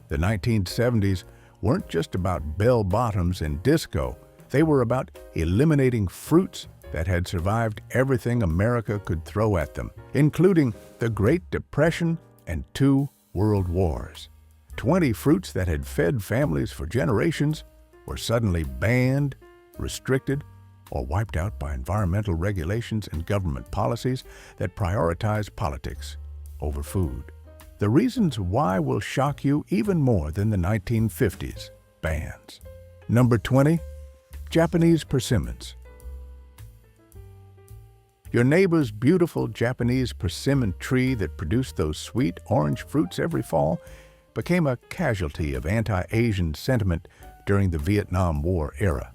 The 1970s weren't just about bell-bottoms and disco. They were about eliminating fruits that had survived everything America could throw at them, including the Great Depression and 2 World Wars. 20 fruits that had fed families for generations were suddenly banned, restricted, or wiped out by environmental regulations and government policies that prioritize politics over food. The reasons why will shock you even more than the 1950s bans. Number 20, Japanese persimmons. Your neighbor's beautiful Japanese persimmon tree that produced those sweet orange fruits every fall became a casualty of anti-Asian sentiment during the Vietnam War era.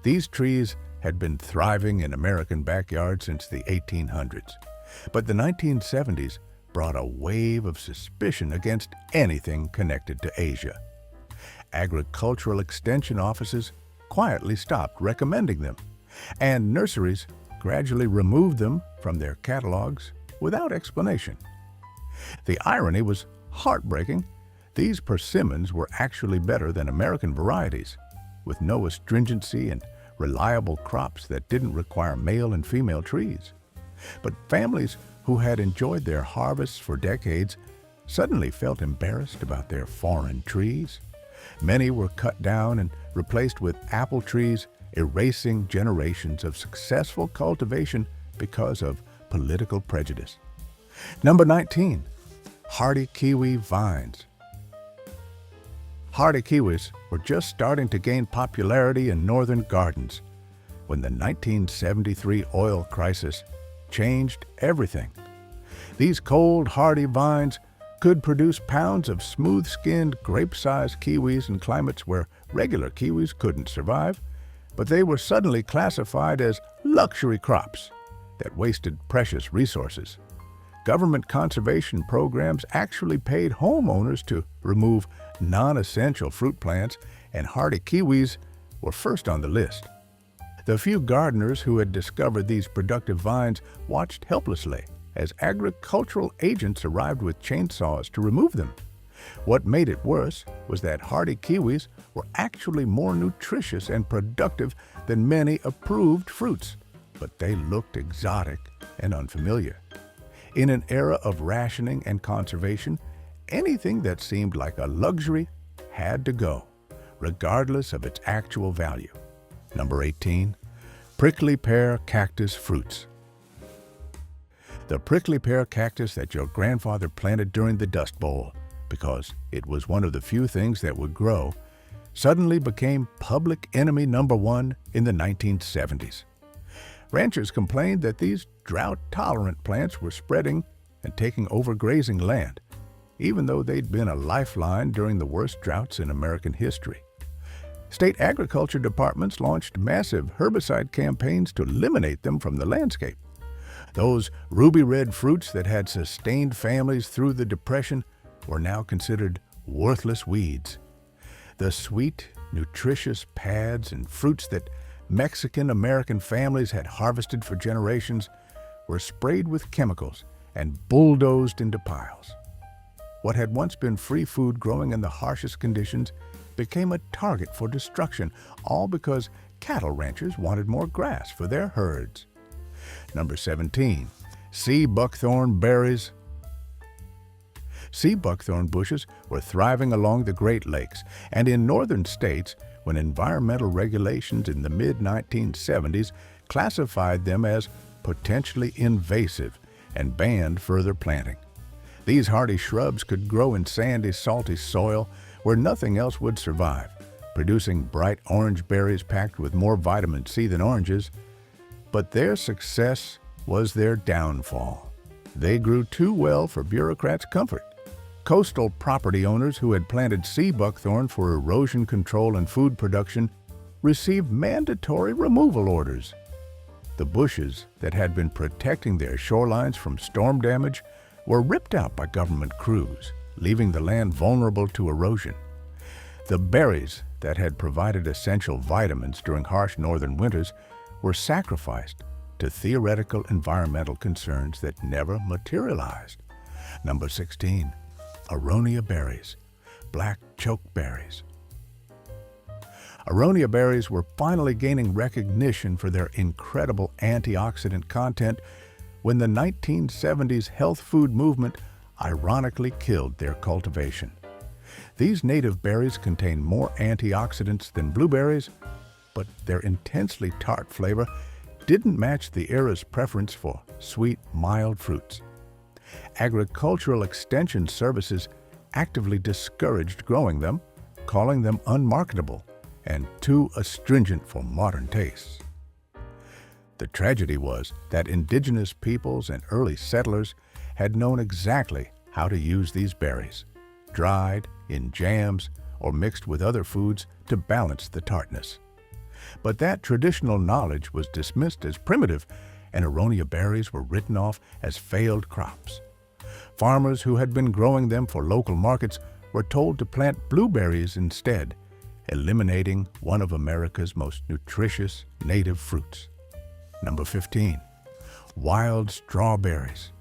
These trees had been thriving in American backyards since the 1800s, but the 1970s brought a wave of suspicion against anything connected to Asia. Agricultural extension offices quietly stopped recommending them, and nurseries gradually removed them from their catalogs without explanation. The irony was heartbreaking. These persimmons were actually better than American varieties, with no astringency and reliable crops that didn't require male and female trees. But families who had enjoyed their harvests for decades suddenly felt embarrassed about their foreign trees. Many were cut down and replaced with apple trees, erasing generations of successful cultivation because of political prejudice. Number 19, hardy kiwi vines. Hardy kiwis were just starting to gain popularity in northern gardens when the 1973 oil crisis changed everything. These cold, hardy vines could produce pounds of smooth-skinned, grape-sized kiwis in climates where regular kiwis couldn't survive, but they were suddenly classified as luxury crops that wasted precious resources. Government conservation programs actually paid homeowners to remove non-essential fruit plants, and hardy kiwis were first on the list. The few gardeners who had discovered these productive vines watched helplessly as agricultural agents arrived with chainsaws to remove them. What made it worse was that hardy kiwis were actually more nutritious and productive than many approved fruits, but they looked exotic and unfamiliar. In an era of rationing and conservation, anything that seemed like a luxury had to go, regardless of its actual value. Number 18, prickly pear cactus fruits. The prickly pear cactus that your grandfather planted during the Dust Bowl, because it was one of the few things that would grow, suddenly became public enemy number 1 in the 1970s. Ranchers complained that these drought-tolerant plants were spreading and taking over grazing land, even though they'd been a lifeline during the worst droughts in American history. State agriculture departments launched massive herbicide campaigns to eliminate them from the landscape. Those ruby-red fruits that had sustained families through the Depression were now considered worthless weeds. The sweet, nutritious pads and fruits that Mexican-American families had harvested for generations were sprayed with chemicals and bulldozed into piles. What had once been free food growing in the harshest conditions became a target for destruction, all because cattle ranchers wanted more grass for their herds. Number 17, sea buckthorn berries. Sea buckthorn bushes were thriving along the Great Lakes and in northern states when environmental regulations in the mid-1970s classified them as potentially invasive and banned further planting. These hardy shrubs could grow in sandy, salty soil where nothing else would survive, producing bright orange berries packed with more vitamin C than oranges. But their success was their downfall. They grew too well for bureaucrats' comfort. Coastal property owners who had planted sea buckthorn for erosion control and food production received mandatory removal orders. The bushes that had been protecting their shorelines from storm damage were ripped out by government crews, leaving the land vulnerable to erosion. The berries that had provided essential vitamins during harsh northern winters were sacrificed to theoretical environmental concerns that never materialized. Number 16, aronia berries. black chokeberries. Aronia berries were finally gaining recognition for their incredible antioxidant content when the 1970s health food movement ironically killed their cultivation. These native berries contain more antioxidants than blueberries, but their intensely tart flavor didn't match the era's preference for sweet, mild fruits. Agricultural extension services actively discouraged growing them, calling them unmarketable and too astringent for modern tastes. The tragedy was that indigenous peoples and early settlers had known exactly how to use these berries, dried, in jams, or mixed with other foods to balance the tartness. But that traditional knowledge was dismissed as primitive, and aronia berries were written off as failed crops. Farmers who had been growing them for local markets were told to plant blueberries instead, eliminating one of America's most nutritious native fruits. Number 15. Wild strawberries.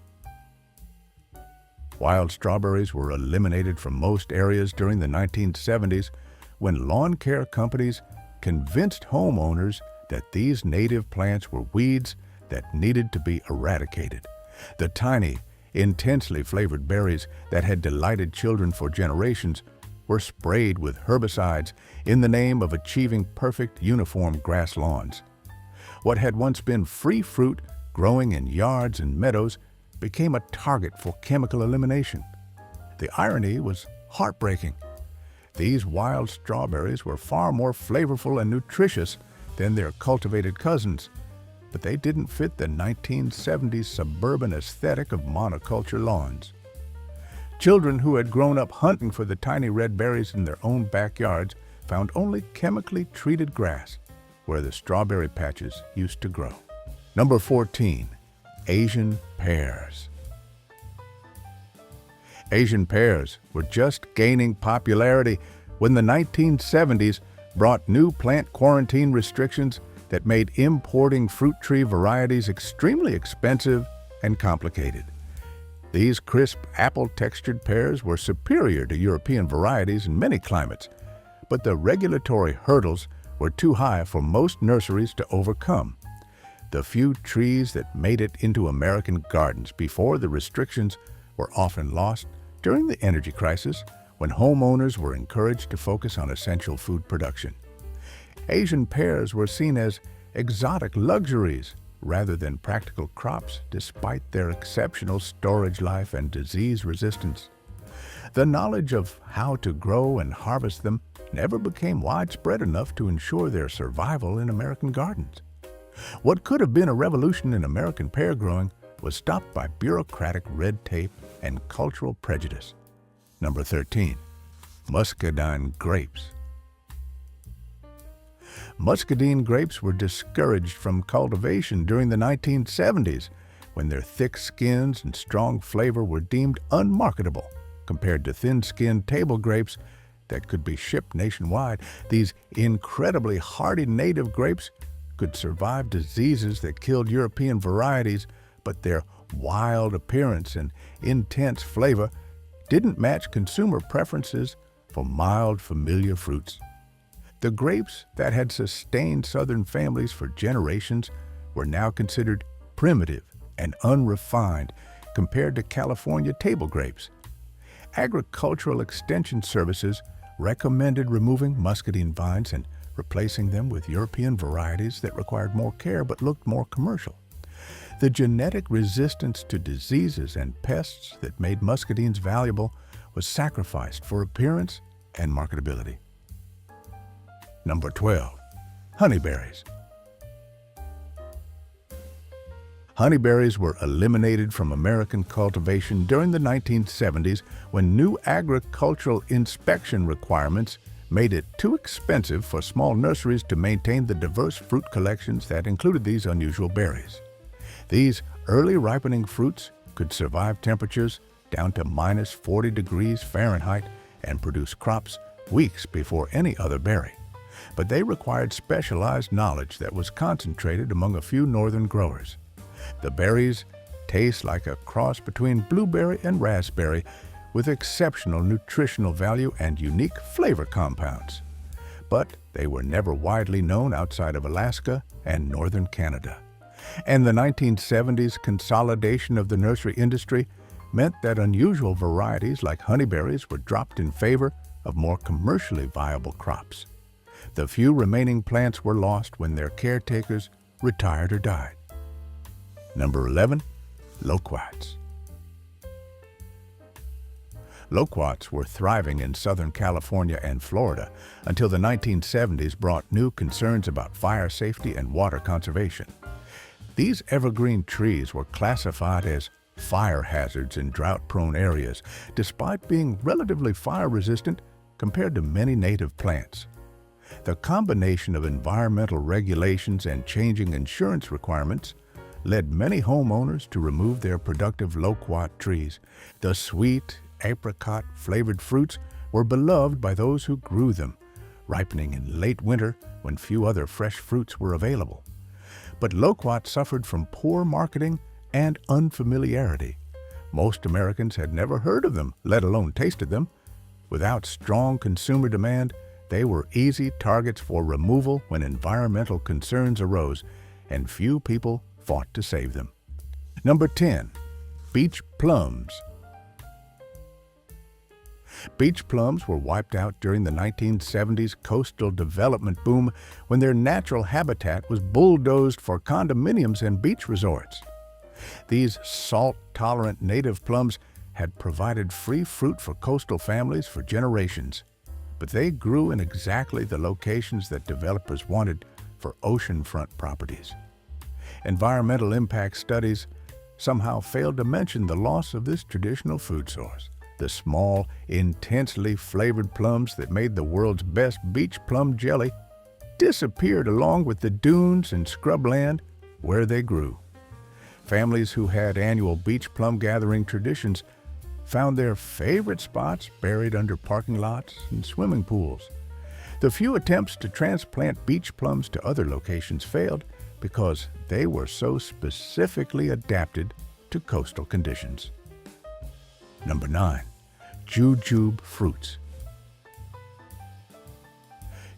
Wild strawberries were eliminated from most areas during the 1970s when lawn care companies convinced homeowners that these native plants were weeds that needed to be eradicated. The tiny, intensely flavored berries that had delighted children for generations were sprayed with herbicides in the name of achieving perfect uniform grass lawns. What had once been free fruit growing in yards and meadows became a target for chemical elimination. The irony was heartbreaking. These wild strawberries were far more flavorful and nutritious than their cultivated cousins, but they didn't fit the 1970s suburban aesthetic of monoculture lawns. Children who had grown up hunting for the tiny red berries in their own backyards found only chemically treated grass where the strawberry patches used to grow. Number 14. Asian pears. Asian pears were just gaining popularity when the 1970s brought new plant quarantine restrictions that made importing fruit tree varieties extremely expensive and complicated. These crisp, apple-textured pears were superior to European varieties in many climates, but the regulatory hurdles were too high for most nurseries to overcome. The few trees that made it into American gardens before the restrictions were often lost during the energy crisis when homeowners were encouraged to focus on essential food production. Asian pears were seen as exotic luxuries rather than practical crops despite their exceptional storage life and disease resistance. The knowledge of how to grow and harvest them never became widespread enough to ensure their survival in American gardens. What could have been a revolution in American pear growing was stopped by bureaucratic red tape and cultural prejudice. Number 13. Muscadine grapes. Muscadine grapes were discouraged from cultivation during the 1970s when their thick skins and strong flavor were deemed unmarketable compared to thin-skinned table grapes that could be shipped nationwide. These incredibly hardy native grapes could survive diseases that killed European varieties, but their wild appearance and intense flavor didn't match consumer preferences for mild, familiar fruits. The grapes that had sustained Southern families for generations were now considered primitive and unrefined compared to California table grapes. Agricultural extension services recommended removing muscadine vines and replacing them with European varieties that required more care but looked more commercial. The genetic resistance to diseases and pests that made muscadines valuable was sacrificed for appearance and marketability. Number 12. Honeyberries. Honeyberries were eliminated from American cultivation during the 1970s when new agricultural inspection requirements made it too expensive for small nurseries to maintain the diverse fruit collections that included these unusual berries. These early ripening fruits could survive temperatures down to minus 40 degrees Fahrenheit and produce crops weeks before any other berry. But they required specialized knowledge that was concentrated among a few northern growers. The berries taste like a cross between blueberry and raspberry, with exceptional nutritional value and unique flavor compounds. But they were never widely known outside of Alaska and northern Canada. And the 1970s consolidation of the nursery industry meant that unusual varieties like honeyberries were dropped in favor of more commercially viable crops. The few remaining plants were lost when their caretakers retired or died. Number 11, Loquats. Loquats were thriving in Southern California and Florida until the 1970s brought new concerns about fire safety and water conservation. These evergreen trees were classified as fire hazards in drought-prone areas, despite being relatively fire-resistant compared to many native plants. The combination of environmental regulations and changing insurance requirements led many homeowners to remove their productive loquat trees. The sweet, apricot-flavored fruits were beloved by those who grew them, ripening in late winter when few other fresh fruits were available. But loquat suffered from poor marketing and unfamiliarity. Most Americans had never heard of them, let alone tasted them. Without strong consumer demand, they were easy targets for removal when environmental concerns arose, and few people fought to save them. Number 10, beach plums. Beach plums were wiped out during the 1970s coastal development boom when their natural habitat was bulldozed for condominiums and beach resorts. These salt-tolerant native plums had provided free fruit for coastal families for generations, but they grew in exactly the locations that developers wanted for oceanfront properties. Environmental impact studies somehow failed to mention the loss of this traditional food source. The small, intensely flavored plums that made the world's best beach plum jelly disappeared along with the dunes and scrubland where they grew. Families who had annual beach plum gathering traditions found their favorite spots buried under parking lots and swimming pools. The few attempts to transplant beach plums to other locations failed because they were so specifically adapted to coastal conditions. Number 9, Jujube fruits.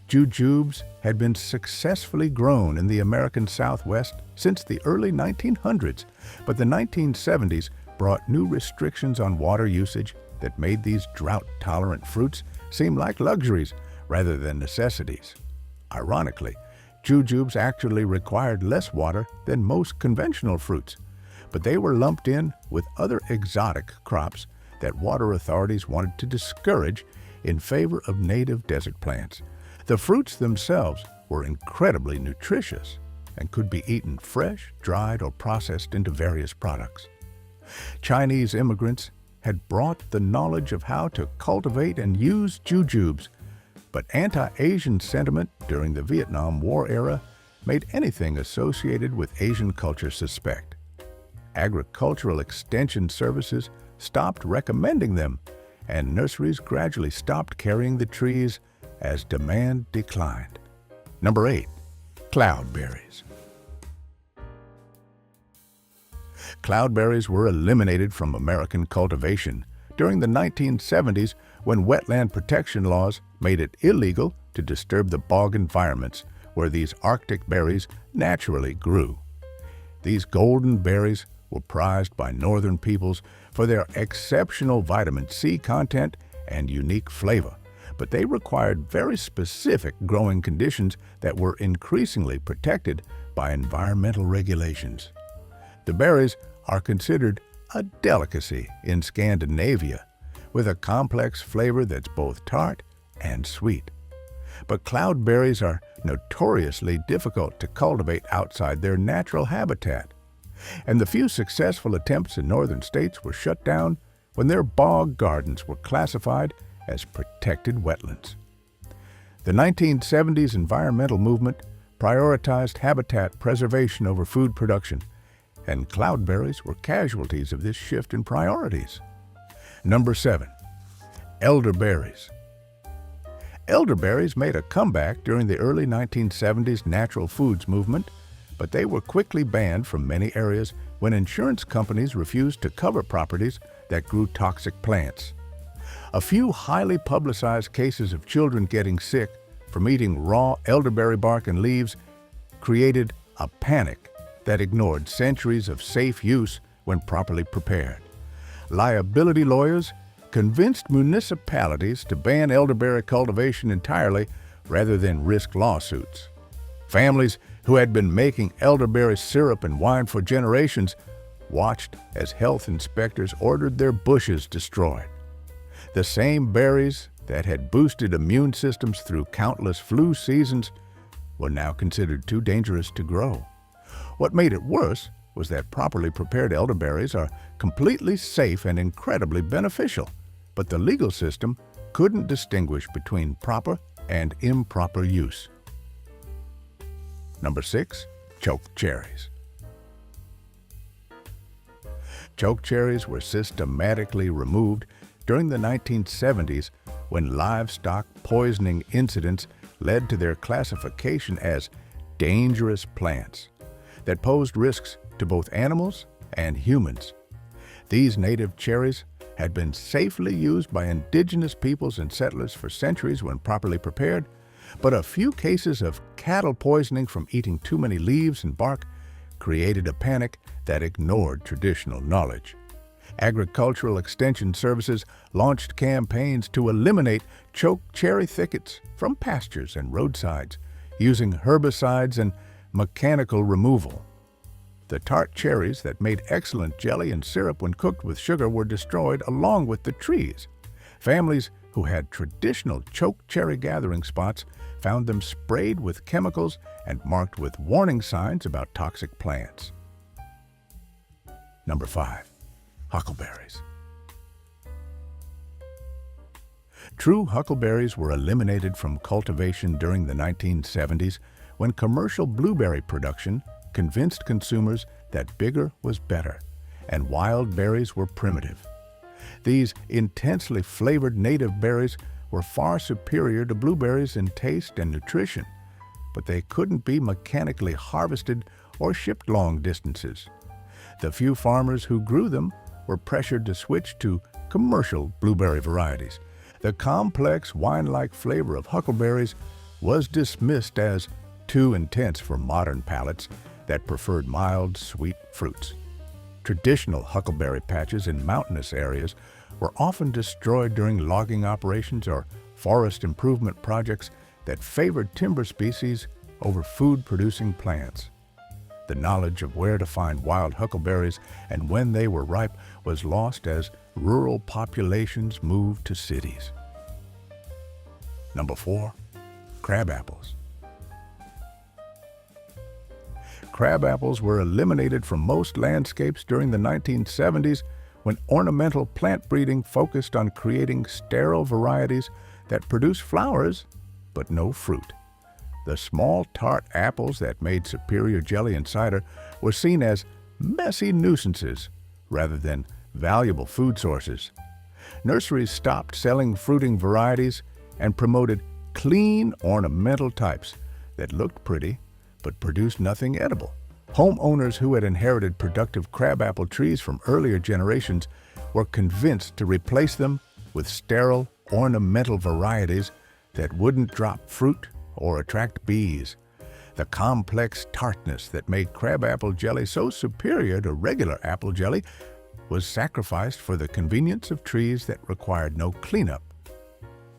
Jujubes had been successfully grown in the American Southwest since the early 1900s, but the 1970s brought new restrictions on water usage that made these drought-tolerant fruits seem like luxuries rather than necessities. Ironically, jujubes actually required less water than most conventional fruits, but they were lumped in with other exotic crops that water authorities wanted to discourage in favor of native desert plants. The fruits themselves were incredibly nutritious and could be eaten fresh, dried, or processed into various products. Chinese immigrants had brought the knowledge of how to cultivate and use jujubes, but anti-Asian sentiment during the Vietnam War era made anything associated with Asian culture suspect. Agricultural extension services stopped recommending them, and nurseries gradually stopped carrying the trees as demand declined. Number 8, cloudberries. Cloudberries were eliminated from American cultivation during the 1970s when wetland protection laws made it illegal to disturb the bog environments where these Arctic berries naturally grew. These golden berries were prized by northern peoples for their exceptional vitamin C content and unique flavor, but they required very specific growing conditions that were increasingly protected by environmental regulations. The berries are considered a delicacy in Scandinavia, with a complex flavor that's both tart and sweet. But cloudberries are notoriously difficult to cultivate outside their natural habitat, and the few successful attempts in northern states were shut down when their bog gardens were classified as protected wetlands. The 1970s environmental movement prioritized habitat preservation over food production, and cloudberries were casualties of this shift in priorities. Number 7, elderberries. Elderberries made a comeback during the early 1970s natural foods movement, but they were quickly banned from many areas when insurance companies refused to cover properties that grew toxic plants. A few highly publicized cases of children getting sick from eating raw elderberry bark and leaves created a panic that ignored centuries of safe use when properly prepared. Liability lawyers convinced municipalities to ban elderberry cultivation entirely rather than risk lawsuits. Families who had been making elderberry syrup and wine for generations watched as health inspectors ordered their bushes destroyed. The same berries that had boosted immune systems through countless flu seasons were now considered too dangerous to grow. What made it worse was that properly prepared elderberries are completely safe and incredibly beneficial, but the legal system couldn't distinguish between proper and improper use. Number 6. Choke cherries. Choke cherries were systematically removed during the 1970s when livestock poisoning incidents led to their classification as dangerous plants that posed risks to both animals and humans. These native cherries had been safely used by indigenous peoples and settlers for centuries when properly prepared, but a few cases of cattle poisoning from eating too many leaves and bark created a panic that ignored traditional knowledge. Agricultural Extension Services launched campaigns to eliminate choke cherry thickets from pastures and roadsides using herbicides and mechanical removal. The tart cherries that made excellent jelly and syrup when cooked with sugar were destroyed along with the trees. Families who had traditional choke cherry gathering spots found them sprayed with chemicals and marked with warning signs about toxic plants. Number 5. Huckleberries. True huckleberries were eliminated from cultivation during the 1970s when commercial blueberry production convinced consumers that bigger was better and wild berries were primitive. These intensely flavored native berries were far superior to blueberries in taste and nutrition, but they couldn't be mechanically harvested or shipped long distances. The few farmers who grew them were pressured to switch to commercial blueberry varieties. The complex wine-like flavor of huckleberries was dismissed as too intense for modern palates that preferred mild, sweet fruits. Traditional huckleberry patches in mountainous areas were often destroyed during logging operations or forest improvement projects that favored timber species over food-producing plants. The knowledge of where to find wild huckleberries and when they were ripe was lost as rural populations moved to cities. Number 4. Crabapples. Crabapples were eliminated from most landscapes during the 1970s when ornamental plant breeding focused on creating sterile varieties that produce flowers but no fruit. The small tart apples that made superior jelly and cider were seen as messy nuisances rather than valuable food sources. Nurseries stopped selling fruiting varieties and promoted clean ornamental types that looked pretty but produced nothing edible. Homeowners who had inherited productive crabapple trees from earlier generations were convinced to replace them with sterile, ornamental varieties that wouldn't drop fruit or attract bees. The complex tartness that made crabapple jelly so superior to regular apple jelly was sacrificed for the convenience of trees that required no cleanup.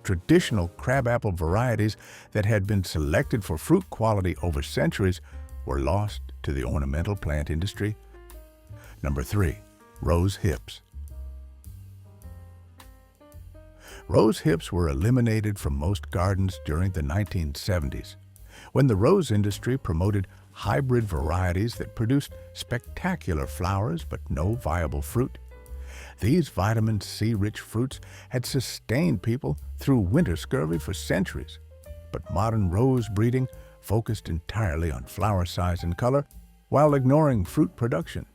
Traditional crabapple varieties that had been selected for fruit quality over centuries were lost to the ornamental plant industry. Number 3. Rose hips. Rose hips were eliminated from most gardens during the 1970s, when the rose industry promoted hybrid varieties that produced spectacular flowers but no viable fruit. These vitamin C-rich fruits had sustained people through winter scurvy for centuries, but modern rose breeding focused entirely on flower size and color while ignoring fruit production.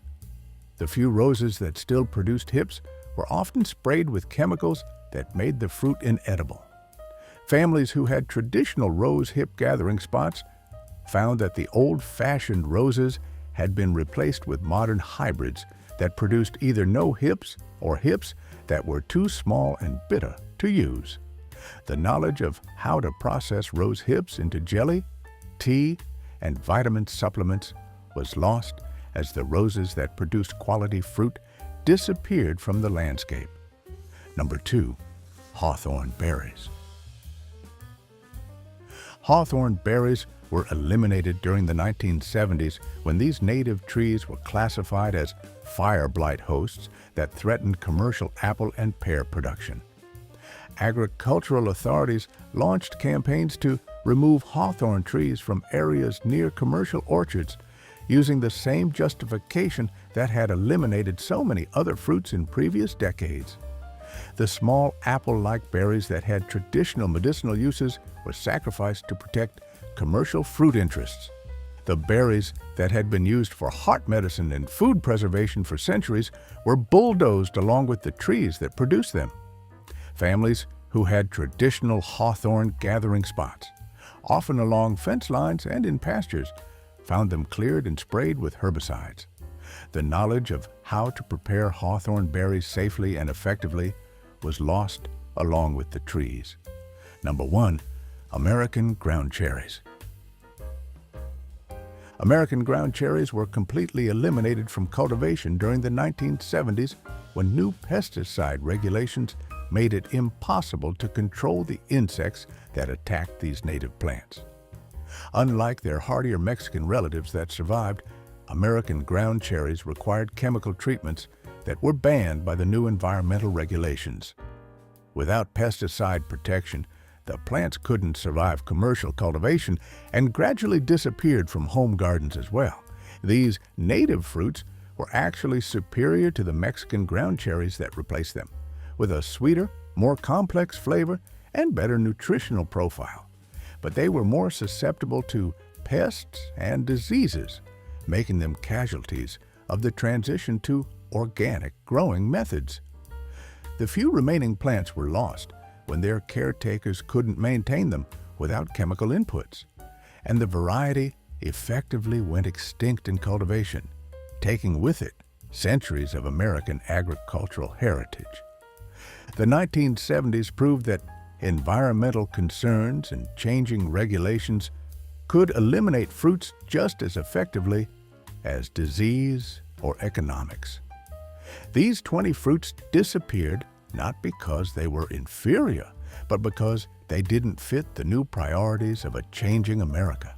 The few roses that still produced hips were often sprayed with chemicals that made the fruit inedible. Families who had traditional rose hip gathering spots found that the old-fashioned roses had been replaced with modern hybrids that produced either no hips or hips that were too small and bitter to use. The knowledge of how to process rose hips into jelly, tea, and vitamin supplements was lost as the roses that produced quality fruit disappeared from the landscape. Number 2. Hawthorn berries. Hawthorn berries were eliminated during the 1970s when these native trees were classified as fire blight hosts that threatened commercial apple and pear production. Agricultural authorities launched campaigns to remove hawthorn trees from areas near commercial orchards, using the same justification that had eliminated so many other fruits in previous decades. The small apple-like berries that had traditional medicinal uses were sacrificed to protect commercial fruit interests. The berries that had been used for heart medicine and food preservation for centuries were bulldozed along with the trees that produced them. Families who had traditional hawthorn gathering spots, often along fence lines and in pastures, found them cleared and sprayed with herbicides. The knowledge of how to prepare hawthorn berries safely and effectively was lost along with the trees. Number 1. American ground cherries. American ground cherries were completely eliminated from cultivation during the 1970s when new pesticide regulations made it impossible to control the insects that attacked these native plants. Unlike their hardier Mexican relatives that survived, American ground cherries required chemical treatments that were banned by the new environmental regulations. Without pesticide protection, the plants couldn't survive commercial cultivation and gradually disappeared from home gardens as well. These native fruits were actually superior to the Mexican ground cherries that replaced them, with a sweeter, more complex flavor and better nutritional profile. But they were more susceptible to pests and diseases, making them casualties of the transition to organic growing methods. The few remaining plants were lost when their caretakers couldn't maintain them without chemical inputs, and the variety effectively went extinct in cultivation, taking with it centuries of American agricultural heritage. The 1970s proved that environmental concerns and changing regulations could eliminate fruits just as effectively as disease or economics. These 20 fruits disappeared not because they were inferior, but because they didn't fit the new priorities of a changing America.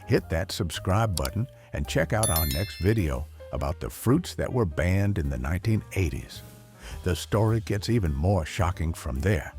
Hit that subscribe button and check out our next video about the fruits that were banned in the 1980s. The story gets even more shocking from there.